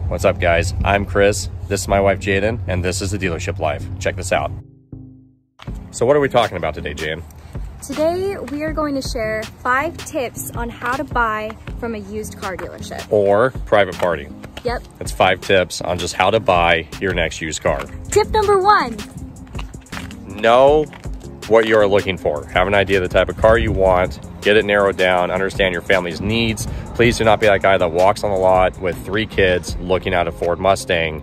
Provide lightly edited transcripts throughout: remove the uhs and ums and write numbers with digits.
What's up, guys? I'm Chris, this is my wife Jaden, and this is the Dealership Life. Check this out. So what are we talking about today, Jaden? Today we are going to share 5 tips on how to buy from a used car dealership. Or private party. Yep. It's 5 tips on just how to buy your next used car. Tip number 1. Know what you are looking for. Have an idea of the type of car you want. Get it narrowed down. Understand your family's needs. Please do not be that guy that walks on the lot with 3 kids looking at a Ford Mustang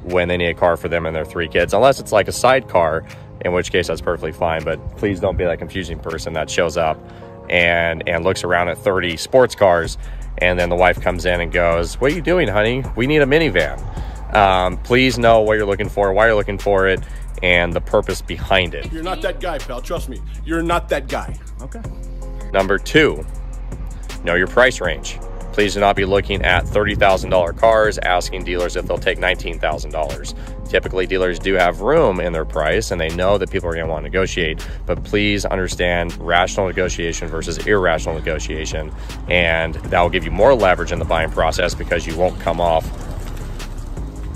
when they need a car for them and their 3 kids. Unless it's like a sidecar, in which case that's perfectly fine. But please don't be that confusing person that shows up and looks around at 30 sports cars, and then the wife comes in and goes, "What are you doing, honey? We need a minivan." Please know what you're looking for, why you're looking for it, and the purpose behind it. You're not that guy, pal. Trust me. You're not that guy. Okay. Number 2, know your price range. Please do not be looking at $30,000 cars asking dealers if they'll take $19,000. Typically, dealers do have room in their price and they know that people are going to want to negotiate, but please understand rational negotiation versus irrational negotiation, and that will give you more leverage in the buying process because you won't come off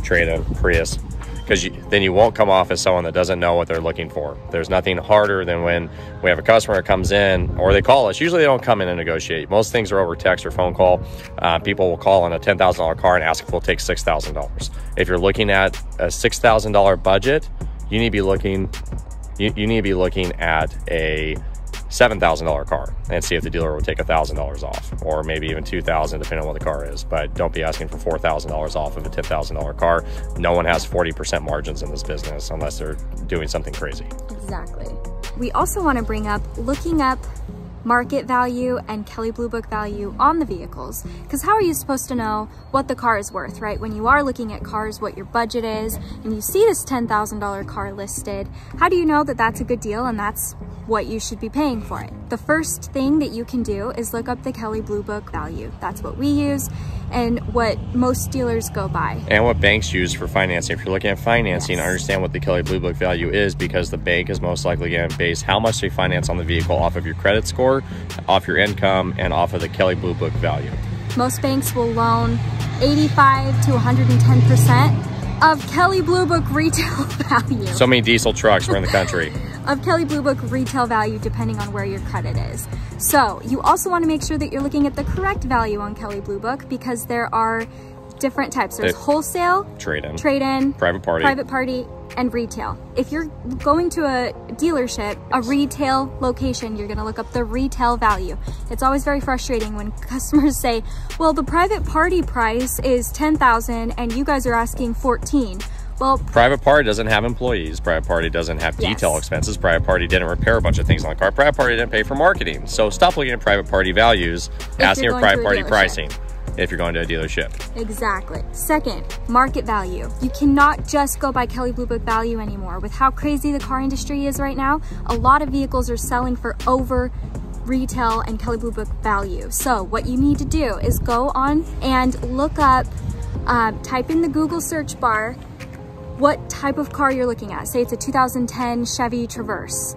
trade-in Prius. Because then you won't come off as someone that doesn't know what they're looking for. There's nothing harder than when we have a customer that comes in or they call us. Usually they don't come in and negotiate. Most things are over text or phone call. People will call on a $10,000 car and ask if we'll take $6,000. If you're looking at a $6,000 budget, you need to be looking. You need to be looking at a $7,000 car and see if the dealer will take $1,000 off, or maybe even $2,000 depending on what the car is. But don't be asking for $4,000 off of a $10,000 car. No one has 40% margins in this business unless they're doing something crazy. Exactly. We also want to bring up looking up market value and Kelley Blue Book value on the vehicles, because how are you supposed to know what the car is worth, right? When you are looking at cars, what your budget is, and you see this $10,000 car listed, how do you know that that's a good deal and that's what you should be paying for it? The first thing that you can do is look up the Kelley Blue Book value. That's what we use and what most dealers go by. And what banks use for financing. If you're looking at financing, yes, understand what the Kelley Blue Book value is, because the bank is most likely going to base how much they finance on the vehicle off of your credit score, off your income, and off of the Kelley Blue Book value. Most banks will loan 85 to 110% of Kelley Blue Book retail value. So many diesel trucks were in the country. Of Kelley Blue Book retail value, depending on where your credit is. So you also want to make sure that you're looking at the correct value on Kelley Blue Book, because there are different types. There's wholesale, trade-in, private party, and retail. If you're going to a dealership, a retail location, you're going to look up the retail value. It's always very frustrating when customers say, well, the private party price is $10,000 and you guys are asking $14,000. Well, private party doesn't have employees. Private party doesn't have detail expenses. Private party didn't repair a bunch of things on the car. Private party didn't pay for marketing. So stop looking at private party values, asking for private party pricing if you're going to a dealership. Exactly. Second, market value. You cannot just go by Kelley Blue Book value anymore. With how crazy the car industry is right now, a lot of vehicles are selling for over retail and Kelley Blue Book value. So what you need to do is go on and look up, type in the Google search bar what type of car you're looking at. Say it's a 2010 Chevy Traverse.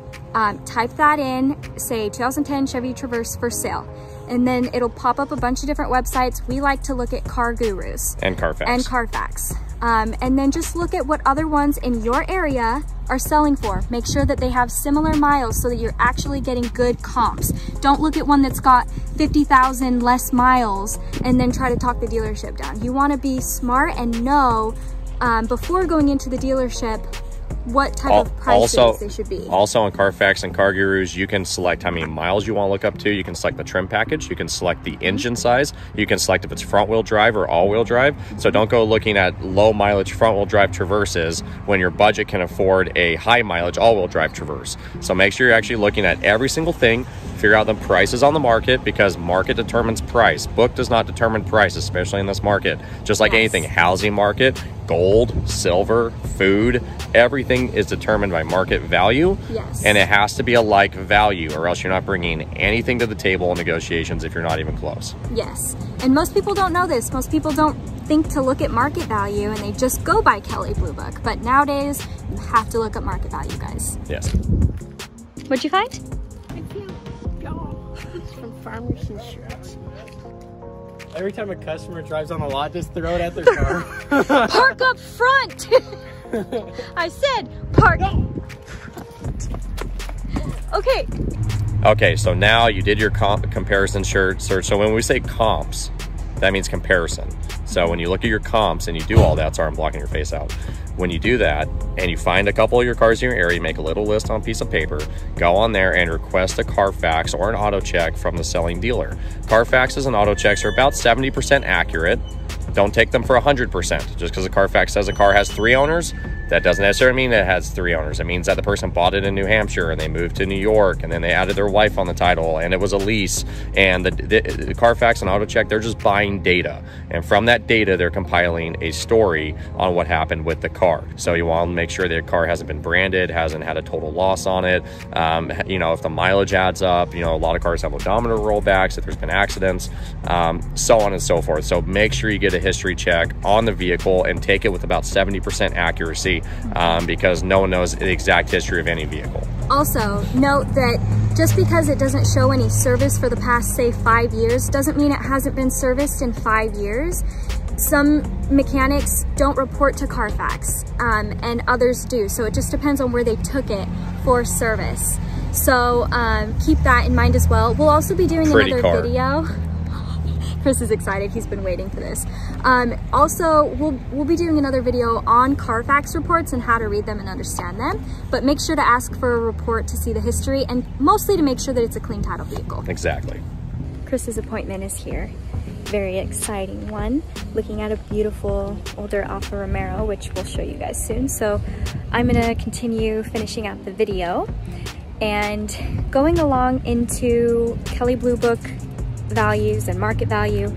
Type that in, say 2010 Chevy Traverse for sale. And then it'll pop up a bunch of different websites. We like to look at CarGurus. And Carfax. And then just look at what other ones in your area are selling for. Make sure that they have similar miles so that you're actually getting good comps. Don't look at one that's got 50,000 less miles and then try to talk the dealership down. You want to be smart and know before going into the dealership what type of prices they should be. Also on Carfax and CarGurus, you can select how many miles you want to look up to. You can select the trim package. You can select the engine size. You can select if it's front wheel drive or all wheel drive. So don't go looking at low mileage front wheel drive Traverses when your budget can afford a high mileage all wheel drive Traverse. So make sure you're actually looking at every single thing. Figure out the prices on the market, because market determines price. Book does not determine price, especially in this market. Just like anything, housing market, gold, silver, food, everything is determined by market value. Yes. And it has to be a like value, or else you're not bringing anything to the table in negotiations if you're not even close. Yes. And most people don't know this. Most people don't think to look at market value and they just go by Kelley Blue Book. But nowadays, you have to look at market value, guys. Yes. What'd you find? I found y'all from Farmers Insurance. Every time a customer drives on the lot, just throw it at their car. Park up front. I said park. Okay. Okay, so now you did your comparison search. So when we say comps, that means comparison. So when you look at your comps and you do all that, sorry, I'm blocking your face out. When you do that and you find a couple of your cars in your area, make a little list on a piece of paper, go on there and request a Carfax or an auto check from the selling dealer. Carfaxes and auto checks are about 70% accurate. Don't take them for 100%. Just because a Carfax says a car has 3 owners, that doesn't necessarily mean that it has 3 owners. It means that the person bought it in New Hampshire and they moved to New York and then they added their wife on the title and it was a lease. And the Carfax and auto check, they're just buying data. And from that data, they're compiling a story on what happened with the car. So you want to make sure the car hasn't been branded, hasn't had a total loss on it. You know, if the mileage adds up, you know, a lot of cars have odometer rollbacks, if there's been accidents, so on and so forth. So make sure you get a history check on the vehicle and take it with about 70% accuracy. Because no one knows the exact history of any vehicle. Also, note that just because it doesn't show any service for the past, say, 5 years, doesn't mean it hasn't been serviced in 5 years. Some mechanics don't report to Carfax, and others do. So it just depends on where they took it for service. So keep that in mind as well. We'll also be doing another video. Chris is excited, he's been waiting for this. Also, we'll be doing another video on Carfax reports and how to read them and understand them, but make sure to ask for a report to see the history and mostly to make sure that it's a clean title vehicle. Exactly. Chris's appointment is here. Very exciting one. Looking at a beautiful older Alfa Romero, which we'll show you guys soon. So I'm gonna continue finishing out the video and going along into Kelley Blue Book values and market value.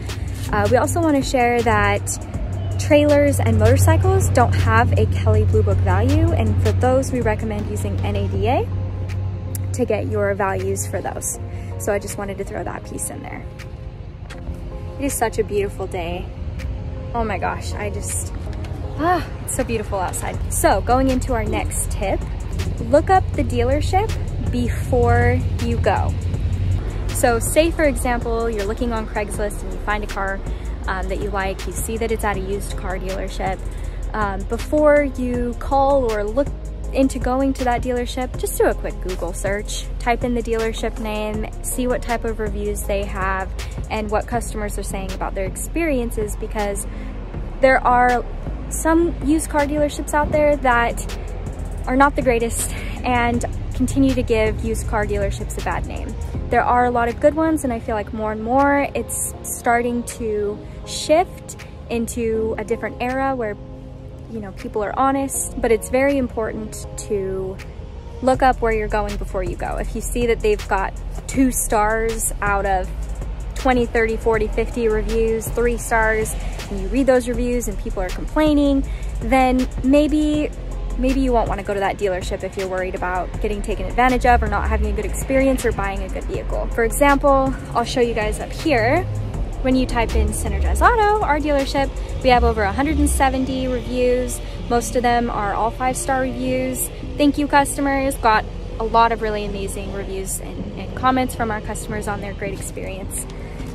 We also want to share that trailers and motorcycles don't have a Kelley Blue Book value, and for those we recommend using NADA to get your values for those. So I just wanted to throw that piece in there. It is such a beautiful day. Oh my gosh, it's so beautiful outside. So going into our next tip, look up the dealership before you go. So say, for example, you're looking on Craigslist and you find a car that you like, you see that it's at a used car dealership. Before you call or look into going to that dealership, just do a quick Google search, type in the dealership name, see what type of reviews they have and what customers are saying about their experiences, because there are some used car dealerships out there that are not the greatest and continue to give used car dealerships a bad name. There are a lot of good ones, and I feel like more and more it's starting to shift into a different era where, you know, people are honest, but it's very important to look up where you're going before you go. If you see that they've got 2 stars out of 20, 30, 40, 50 reviews, 3 stars, and you read those reviews and people are complaining, then maybe you won't want to go to that dealership if you're worried about getting taken advantage of or not having a good experience or buying a good vehicle. For example, I'll show you guys up here. When you type in Synergize Auto, our dealership, we have over 170 reviews. Most of them are all 5-star reviews. Thank you, customers. Got a lot of really amazing reviews and comments from our customers on their great experience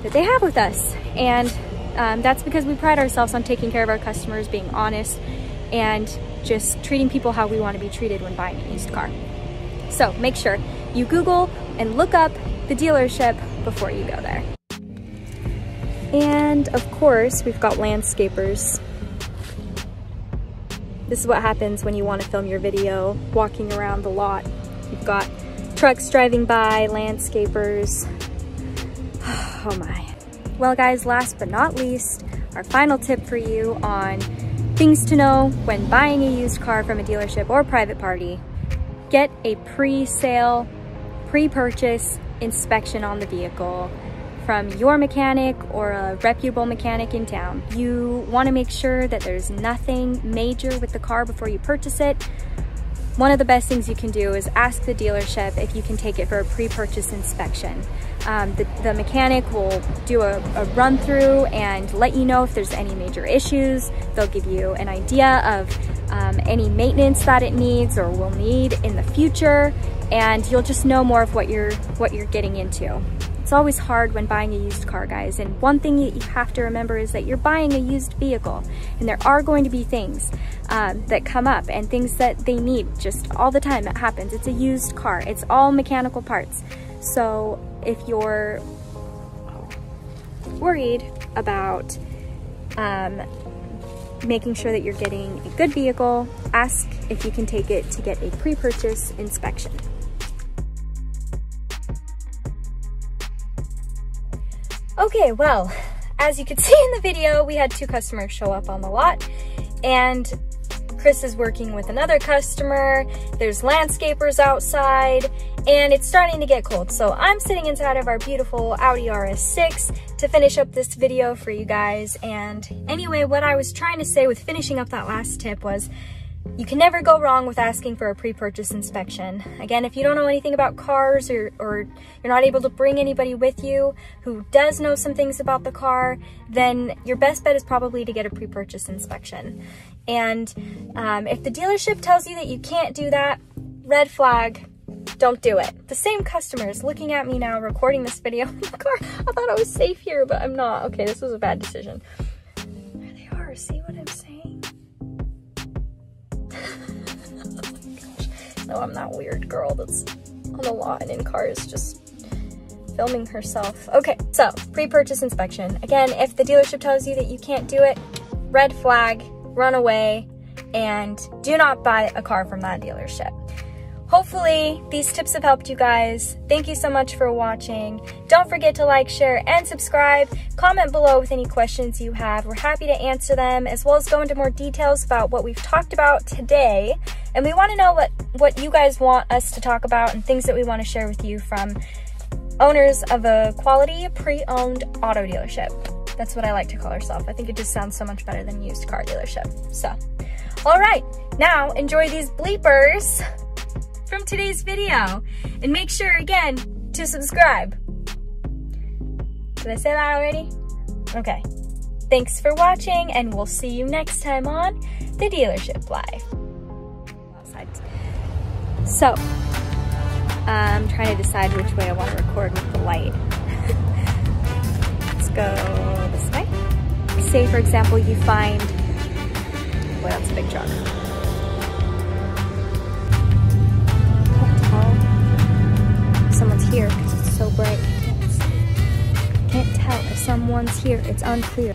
that they have with us. And that's because we pride ourselves on taking care of our customers, being honest, and just treating people how we want to be treated when buying a used car. So make sure you Google and look up the dealership before you go there. And of course, we've got landscapers. This is what happens when you want to film your video walking around the lot. You've got trucks driving by, landscapers. Oh my. Well guys, last but not least, our final tip for you on things to know when buying a used car from a dealership or private party. Get a pre-sale, pre-purchase inspection on the vehicle from your mechanic or a reputable mechanic in town. You want to make sure that there's nothing major with the car before you purchase it. One of the best things you can do is ask the dealership if you can take it for a pre-purchase inspection. The mechanic will do a run through and let you know if there's any major issues. They'll give you an idea of any maintenance that it needs or will need in the future, and you'll just know more of what you're getting into. It's always hard when buying a used car, guys. And one thing that you have to remember is that you're buying a used vehicle, and there are going to be things that come up and things that they need just all the time. It happens. It's a used car. It's all mechanical parts. So if you're worried about making sure that you're getting a good vehicle, ask if you can take it to get a pre-purchase inspection. Okay, well, as you could see in the video, we had 2 customers show up on the lot, and Chris is working with another customer. There's landscapers outside, and it's starting to get cold. So I'm sitting inside of our beautiful Audi RS6 to finish up this video for you guys. And anyway, what I was trying to say with finishing up that last tip was, you can never go wrong with asking for a pre-purchase inspection. Again, if you don't know anything about cars or you're not able to bring anybody with you who does know some things about the car, then your best bet is probably to get a pre-purchase inspection. And if the dealership tells you that you can't do that, red flag, don't do it. The same customer is looking at me now recording this video in the car. I thought I was safe here, but I'm not. Okay, this was a bad decision. There they are, see what I'm saying? No, I'm that weird girl that's on the lot and in cars just filming herself. Okay, so pre-purchase inspection. Again, if the dealership tells you that you can't do it, red flag, run away, and do not buy a car from that dealership. Hopefully these tips have helped you guys. Thank you so much for watching. Don't forget to like, share, and subscribe. Comment below with any questions you have. We're happy to answer them, as well as go into more details about what we've talked about today. And we want to know what you guys want us to talk about and things that we want to share with you from owners of a quality pre-owned auto dealership. That's what I like to call ourselves. I think it just sounds so much better than used car dealership. So, all right, now enjoy these bleepers from today's video, and make sure again to subscribe. Did I say that already? Okay. Thanks for watching, and we'll see you next time on The Dealership Life. Outside. So, I'm trying to decide which way I want to record with the light. Let's go this way. Say, for example, you find, boy, that's a big truck. Someone's here because it's so bright. Can't tell if someone's here. It's unclear.